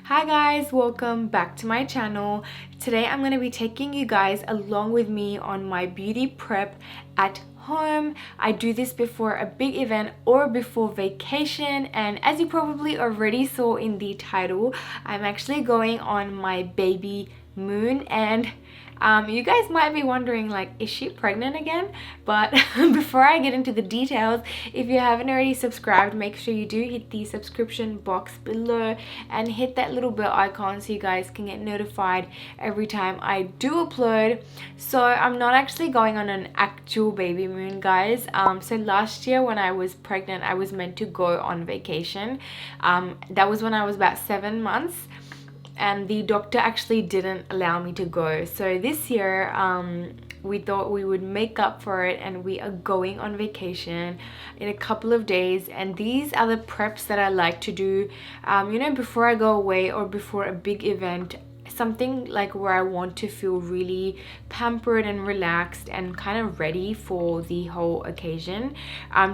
Hi guys, welcome back to my channel. Today I'm going to be taking you guys along with me on my beauty prep at home. I do this before a big event or before vacation, and as you probably already saw in the title, I'm actually going on my baby moon. And you guys might be wondering, like, is she pregnant again? But before I get into the details, if you haven't already subscribed, make sure you do hit the subscription box below and hit that little bell icon so you guys can get notified every time I do upload. So I'm not actually going on an actual baby moon, guys. So last year when I was pregnant, I was meant to go on vacation. That was when I was about 7 months, and the doctor actually didn't allow me to go. So this year we thought we would make up for it, and we are going on vacation in a couple of days. And these are the preps that I like to do, before I go away or before a big event, something like where I want to feel really pampered and relaxed and kind of ready for the whole occasion.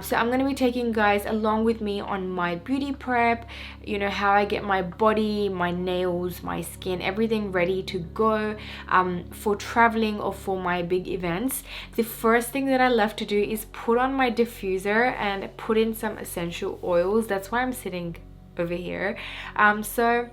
So I'm going to be taking you guys along with me on my beauty prep, how I get my body, my nails, my skin, everything ready to go for traveling or for my big events. The first thing that I love to do is put on my diffuser and put in some essential oils. That's why I'm sitting over here. So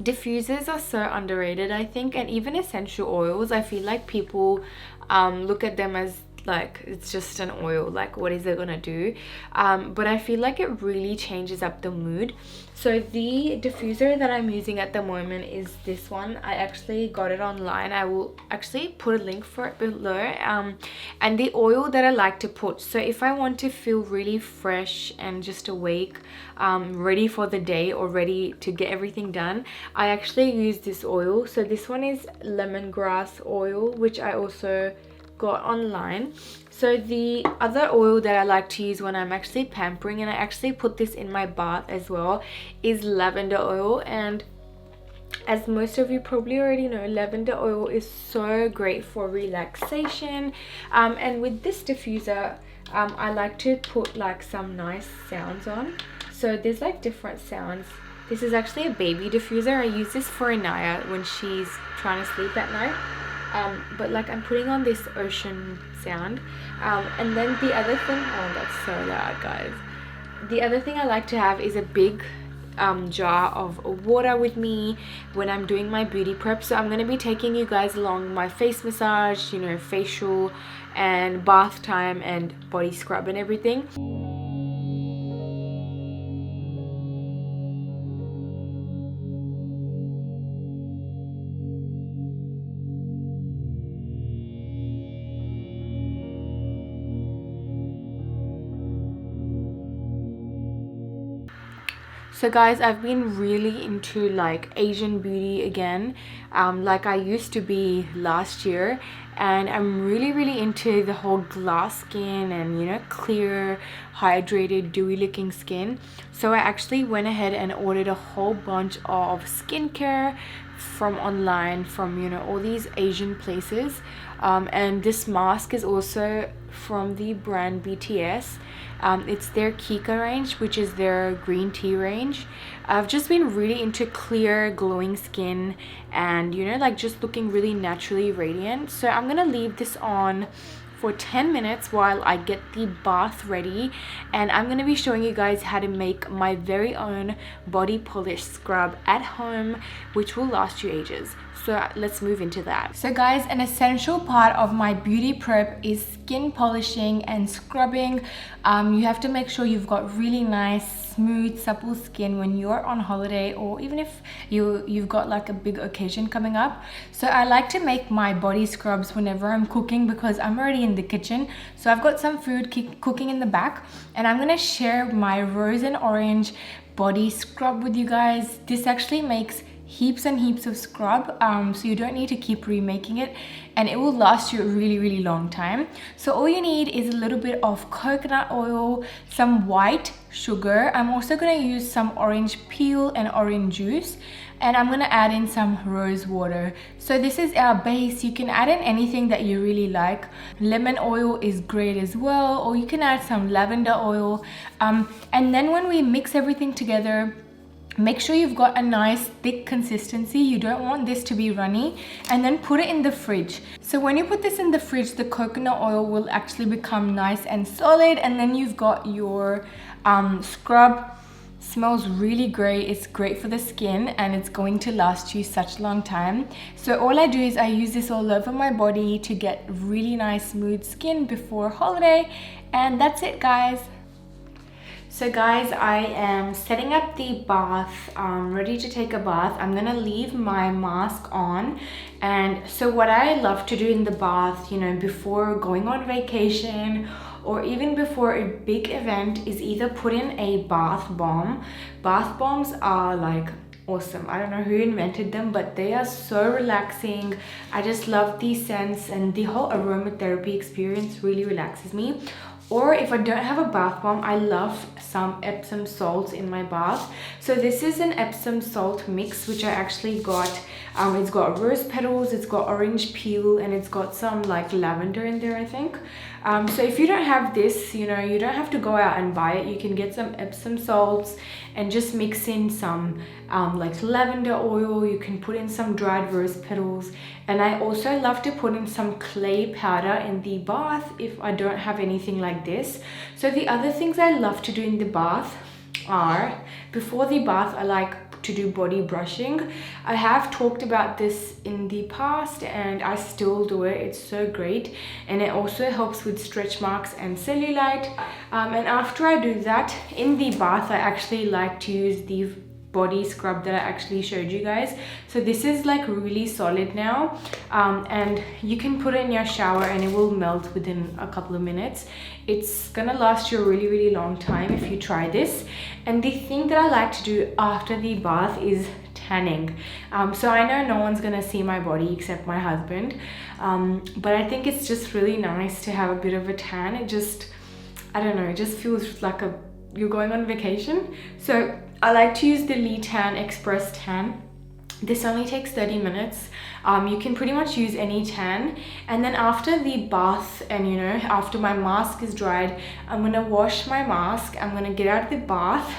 diffusers are so underrated, I think, and even essential oils. I feel like people look at them as like it's just an oil, like what is it gonna do? But I feel like it really changes up the mood. So the diffuser that I'm using at the moment is this one. I actually got it online. I will actually put a link for it below. And the oil that I like to put, so if I want to feel really fresh and just awake, ready for the day or ready to get everything done, I actually use this oil. So this one is lemongrass oil, which I also got online. So the other oil that I like to use when I'm actually pampering, and I actually put this in my bath as well, is lavender oil. And as most of you probably already know, lavender oil is so great for relaxation. And with this diffuser, I like to put like some nice sounds on. So there's like different sounds. This is actually a baby diffuser. I use this for Inaya when she's trying to sleep at night. But like I'm putting on this ocean sound. And then the other thing, oh, that's so loud, guys. The other thing I like to have is a big jar of water with me when I'm doing my beauty prep. So I'm going to be taking you guys along my face massage, facial and bath time and body scrub and everything. So guys, I've been really into like Asian beauty again, like I used to be last year, and I'm really into the whole glass skin and clear, hydrated, dewy looking skin. So I actually went ahead and ordered a whole bunch of skincare from online, from all these Asian places. And this mask is also from the brand BTS. It's their Kika range, which is their green tea range. I've just been really into clear, glowing skin and like just looking really naturally radiant. So I'm gonna leave this on for 10 minutes while I get the bath ready, and I'm going to be showing you guys how to make my very own body polish scrub at home, which will last you ages. So let's move into that. So guys, an essential part of my beauty prep is skin polishing and scrubbing. You have to make sure you've got really nice, smooth, supple skin when you're on holiday, or even if you've got like a big occasion coming up. So I like to make my body scrubs whenever I'm cooking, because I'm already in the kitchen. So I've got some food cooking in the back, and I'm gonna share my rose and orange body scrub with you guys. This actually makes heaps and heaps of scrub, so you don't need to keep remaking it, and it will last you a really long time. So all you need is a little bit of coconut oil, some white sugar. I'm also going to use some orange peel and orange juice, and I'm going to add in some rose water. So this is our base. You can add in anything that you really like. Lemon oil is great as well, or you can add some lavender oil. And then when we mix everything together, Make sure you've got a nice thick consistency. You don't want this to be runny. And then put it in the fridge. So when you put this in the fridge, the coconut oil will actually become nice and solid. And then you've got your scrub. Smells really great. It's great for the skin and it's going to last you such a long time. So all I do is I use this all over my body to get really nice smooth skin before holiday. And that's it, guys. So guys, I am setting up the bath, ready to take a bath. I'm gonna leave my mask on. And so what I love to do in the bath, you know, before going on vacation or even before a big event, is either put in a bath bomb. Bath bombs are like awesome. I don't know who invented them, but they are so relaxing. I just love the scents, and the whole aromatherapy experience really relaxes me. Or if I don't have a bath bomb, I love some Epsom salts in my bath. So this is an Epsom salt mix, which I actually got. It's got rose petals, it's got orange peel, and it's got some like lavender in there, I think. So if you don't have this, you know, you don't have to go out and buy it. You can get some Epsom salts and just mix in some like lavender oil. You can put in some dried rose petals. And I also love to put in some clay powder in the bath if I don't have anything like this. So the other things I love to do in the bath are, before the bath, I like to do body brushing. I have talked about this in the past and I still do it. It's so great, and it also helps with stretch marks and cellulite. And after I do that in the bath, I actually like to use the body scrub that I actually showed you guys. So this is like really solid now, and you can put it in your shower and it will melt within a couple of minutes. It's gonna last you a really long time if you try this. And the thing that I like to do after the bath is tanning. So I know no one's gonna see my body except my husband, but I think it's just really nice to have a bit of a tan. It just, I don't know, it just feels like you're going on vacation. So I like to use the Lee Tan Express Tan. This only takes 30 minutes. You can pretty much use any tan. And then after the bath, and you know, after my mask is dried, I'm gonna wash my mask. I'm gonna get out of the bath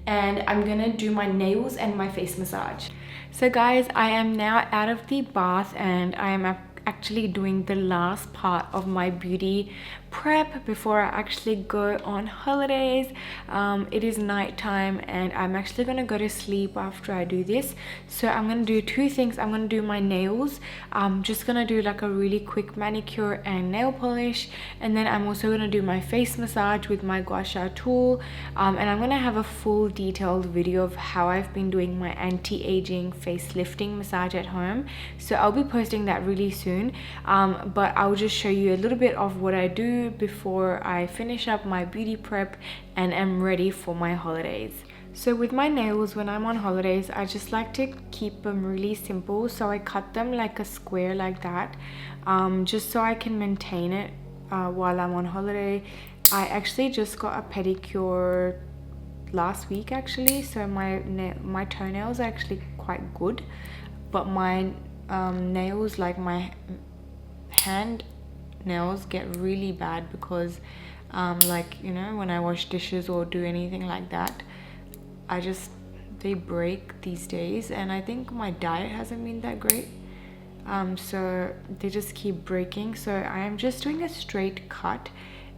and I'm gonna do my nails and my face massage. So guys, I am now out of the bath and I am actually doing the last part of my beauty prep before I actually go on holidays. It is nighttime and I'm actually gonna go to sleep after I do this. So I'm gonna do two things. I'm gonna do my nails. I'm just gonna do like a really quick manicure and nail polish, and then I'm also gonna do my face massage with my gua sha tool, and I'm gonna have a full detailed video of how I've been doing my anti-aging face lifting massage at home. So I'll be posting that really soon, but I'll just show you a little bit of what I do before I finish up my beauty prep and am ready for my holidays. So with my nails, when I'm on holidays, I just like to keep them really simple. So I cut them like a square like that, just so I can maintain it while I'm on holiday. I actually just got a pedicure last week actually, so my toenails are actually quite good, but my nails, like my hand nails, get really bad because like, you know, when I wash dishes or do anything like that, they break these days, and I think my diet hasn't been that great, so they just keep breaking. So I am just doing a straight cut,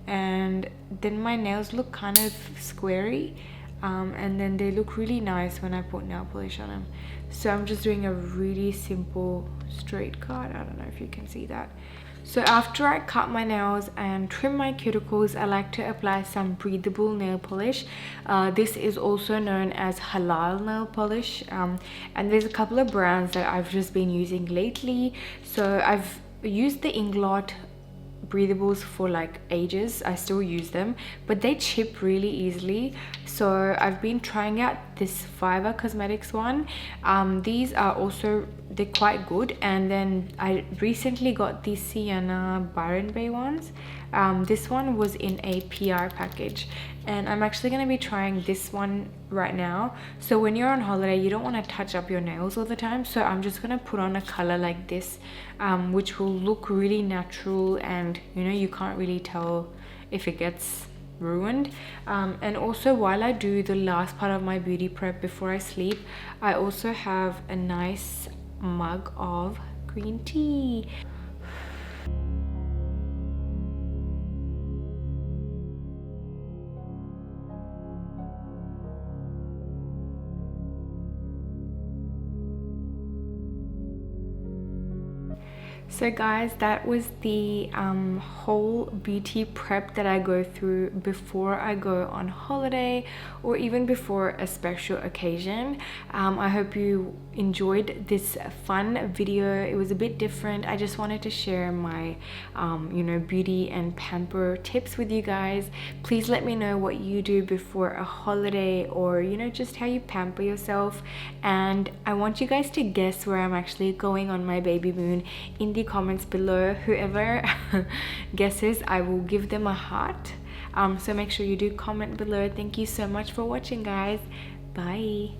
and then my nails look kind of squarey, and then they look really nice when I put nail polish on them. So I'm just doing a really simple straight cut. I don't know if you can see that. So after I cut my nails and trim my cuticles, I like to apply some breathable nail polish. This is also known as Halal nail polish, and there's a couple of brands that I've just been using lately. So I've used the Inglot breathables for like ages. I still use them, but they chip really easily. So I've been trying out this Fiverr Cosmetics one. These are also, they're quite good. And then I recently got the Sienna Byron Bay ones. This one was in a PR package, and I'm actually going to be trying this one right now. So when you're on holiday, you don't want to touch up your nails all the time, so I'm just going to put on a color like this, which will look really natural, and you know, you can't really tell if it gets ruined. And also, while I do the last part of my beauty prep before I sleep, I also have a nice mug of green tea. So guys, that was the whole beauty prep that I go through before I go on holiday or even before a special occasion. I hope you enjoyed this fun video. It was a bit different. I just wanted to share my you know, beauty and pamper tips with you guys. Please let me know what you do before a holiday, or you know, just how you pamper yourself. And I want you guys to guess where I'm actually going on my baby moon in the comments below. Whoever guesses, I will give them a heart. So make sure you do comment below. Thank you so much for watching, guys. Bye.